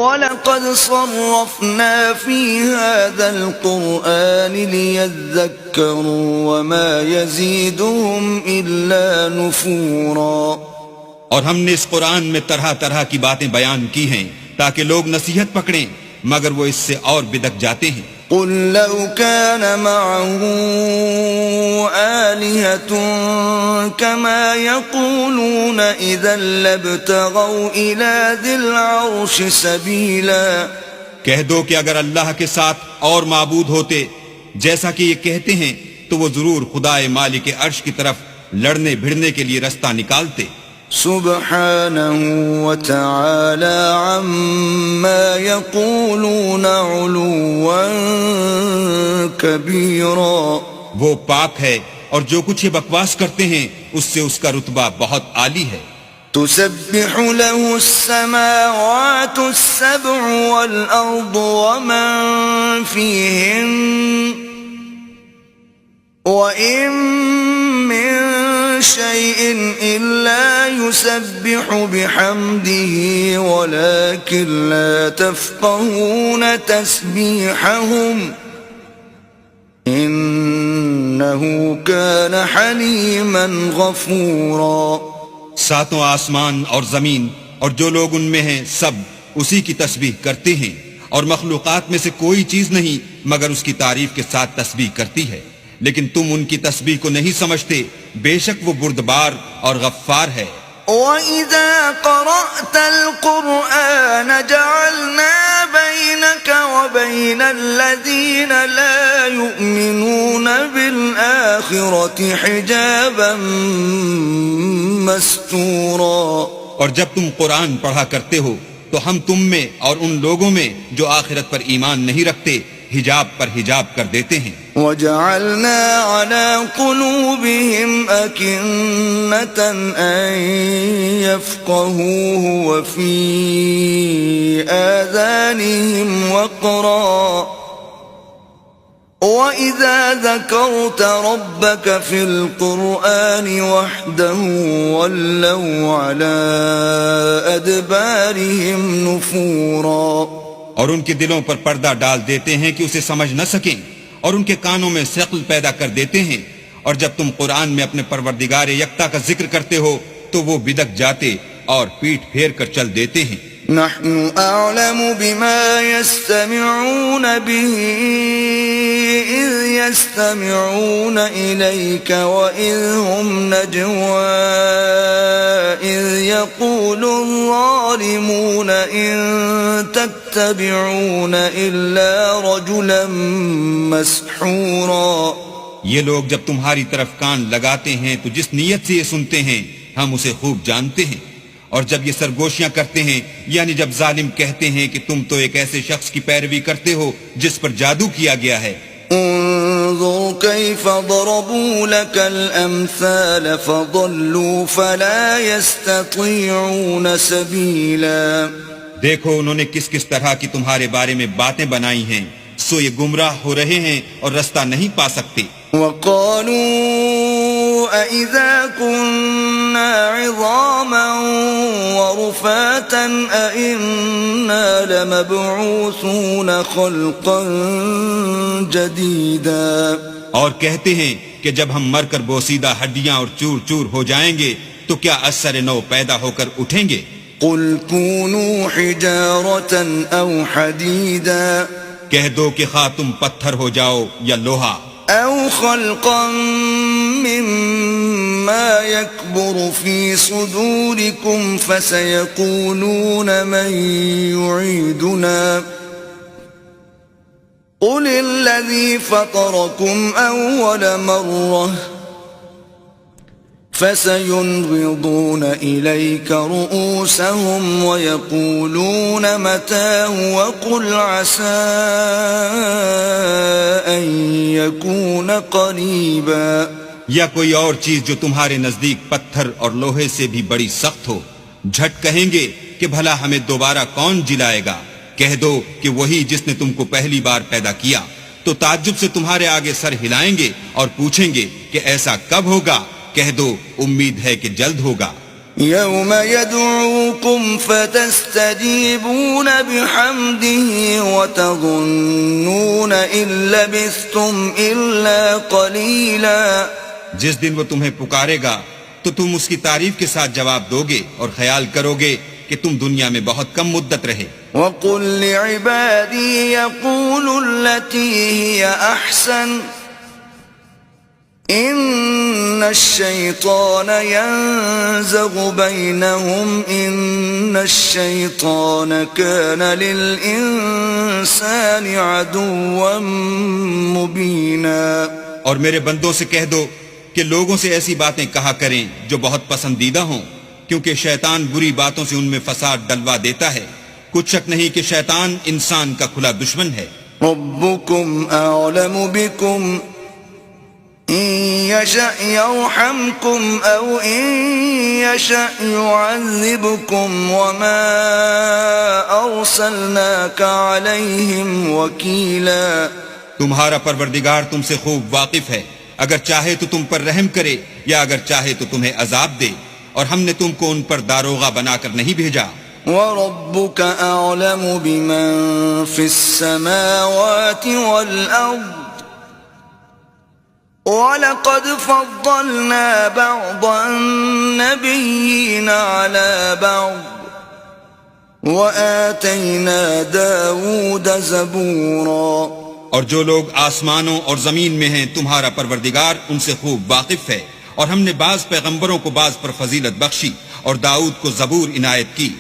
وَلَقَدْ صَرَّفْنَا فِي هَذَا الْقُرْآنِ لِيَذَّكَّرُوا وَمَا يَزِيدُهُمْ إِلَّا نُفُورًا۔ اور ہم نے اس قرآن میں طرح طرح کی باتیں بیان کی ہیں تاکہ لوگ نصیحت پکڑیں، مگر وہ اس سے اور بدک جاتے ہیں۔ قُلْ لَوْ كَانَ مَعَهُ آلِهَةٌ كَمَا يَقُولُونَ إِذًا لَابْتَغَوْا إِلَى ذِي الْعَرْشِ سَبِيلًا۔ کہہ دو کہ اگر اللہ کے ساتھ اور معبود ہوتے جیسا کہ یہ کہتے ہیں تو وہ ضرور خدائے مالک عرش کی طرف لڑنے بھڑنے کے لیے رستہ نکالتے۔ سبحانه وتعالى عما يقولون علوا كبيرا۔ وہ پاک ہے اور جو کچھ یہ بکواس کرتے ہیں اس سے اس کا رتبہ بہت عالی ہے۔ تسبح له السماوات السبع والأرض ومن فيهن وإن من شيء إلا يسبح بحمده ولكن لا تفقهون تسبيحهم إنه كان حليما غفورا۔ ساتوں آسمان اور زمین اور جو لوگ ان میں ہیں سب اسی کی تسبیح کرتے ہیں، اور مخلوقات میں سے کوئی چیز نہیں مگر اس کی تعریف کے ساتھ تسبیح کرتی ہے، لیکن تم ان کی تسبیح کو نہیں سمجھتے، بے شک وہ بردبار اور غفار ہے۔ وَإِذَا قَرَأْتَ الْقُرْآنَ جَعَلْنَا بَيْنَكَ وَبَيْنَ الَّذِينَ لَا يُؤْمِنُونَ بِالْآخِرَةِ حِجَابًا مَسْتُورًا۔ اور جب تم قرآن پڑھا کرتے ہو تو ہم تم میں اور ان لوگوں میں جو آخرت پر ایمان نہیں رکھتے حجاب پر حجاب کر دیتے ہیں۔ وَجَعَلْنَا عَلَى قُلُوبِهِمْ أَكِنَّةً أَن يَفْقَهُوهُ وَفِي آذَانِهِمْ وَقْرًا وَإِذَا ذَكَرْتَ رَبَّكَ فِي الْقُرْآنِ وَحْدَهُ وَلَّوْا عَلَى أَدْبَارِهِمْ نُفُورًا۔ اور ان کے دلوں پر پردہ ڈال دیتے ہیں کہ اسے سمجھ نہ سکیں، اور ان کے کانوں میں ثقل پیدا کر دیتے ہیں، اور جب تم قرآن میں اپنے پروردگار یکتا کا ذکر کرتے ہو تو وہ بدک جاتے اور پیٹھ پھیر کر چل دیتے ہیں۔ نحن أعلم بما يستمعون به إذ يستمعون إليك وإذ هم نجوى إذ يقول الظالمون إن تتبعون إلا رجلا مسحورا۔ یہ لوگ جب تمہاری طرف کان لگاتے ہیں تو جس نیت سے یہ سنتے ہیں ہم اسے خوب جانتے ہیں، اور جب یہ سرگوشیاں کرتے ہیں یعنی جب ظالم کہتے ہیں کہ تم تو ایک ایسے شخص کی پیروی کرتے ہو جس پر جادو کیا گیا ہے۔ انظر كيف ضربوا لك الأمثال فضلوا فلا يستطيعون سبيلا۔ دیکھو انہوں نے کس کس طرح کی تمہارے بارے میں باتیں بنائی ہیں، سو یہ گمراہ ہو رہے ہیں اور رستہ نہیں پا سکتے۔ وقالوا أإذا كنا عظاما ورفاتا أإنا لمبعوثون خلقا جديدا۔ اور کہتے ہیں کہ جب ہم مر کر بوسیدہ ہڈیاں اور چور چور ہو جائیں گے تو کیا اثر نو پیدا ہو کر اٹھیں گے؟ قل كونوا حجارة أو حديدا۔ کہہ دو کہ خواہ تم پتھر ہو جاؤ یا لوہا، أو خلقا مما يكبر في صدوركم فسيقولون من يعيدنا قل الذي فطركم أول مرة فسينغضون إليك رؤوسهم ويقولون متاه وقل عسى أن يكون قريبا۔ یا کوئی اور چیز جو تمہارے نزدیک پتھر اور لوہے سے بھی بڑی سخت ہو، جھٹ کہیں گے کہ بھلا ہمیں دوبارہ کون جلائے گا؟ کہہ دو کہ وہی جس نے تم کو پہلی بار پیدا کیا، تو تعجب سے تمہارے آگے سر ہلائیں گے اور پوچھیں گے کہ ایسا کب ہوگا؟ کہہ دو امید ہے کہ جلد ہوگا۔ يوم يدعوكم فتستجيبون بحمده وتظنون إن لبثتم إلا قليلا. جس دن وہ تمہیں پکارے گا تو تم اس کی تعریف کے ساتھ جواب دو گے اور خیال کرو گے کہ تم دنیا میں بہت کم مدت رہے. وَقُلْ لِعِبَادِي يَقُولُوا الَّتِي هِيَ أَحْسَنُ إِنَّ الشَّيْطَانَ يَنزَغُ بَيْنَهُمْ إِنَّ الشَّيْطَانَ كَانَ لِلْإِنسَانِ عَدُوًّا مُبِينًا. اور میرے بندوں سے کہہ دو کہ لوگوں سے ایسی باتیں کہا کریں جو بہت پسندیدہ ہوں، کیونکہ شیطان بری باتوں سے ان میں فساد ڈلوا دیتا ہے. کچھ شک نہیں کہ شیطان انسان کا کھلا دشمن ہے. ربكم أعلم بكم إن يشأ يرحمكم أو إن يشأ يعذبكم وما أرسلناك عليهم وكيلا. تمہارا پروردگار تم سے خوب واقف ہے، اگر چاہے تو تم پر رحم کرے یا اگر چاہے تو تمہیں عذاب دے، اور ہم نے تم کو ان پر داروغہ بنا کر نہیں بھیجا. وَرَبُّكَ أَعْلَمُ بِمَن فِي السَّمَاوَاتِ وَالْأَرْضِ وَلَقَدْ فَضَّلْنَا بَعْضَ النَّبِيِّينَ عَلَى بَعْضٍ وَآتَيْنَا دَاوُودَ زَبُورًا. اور جو لوگ آسمانوں اور زمین میں ہیں تمہارا پروردگار ان سے خوب واقف ہے، اور ہم نے بعض پیغمبروں کو بعض پر فضیلت بخشی اور داؤد کو زبور عنایت کی.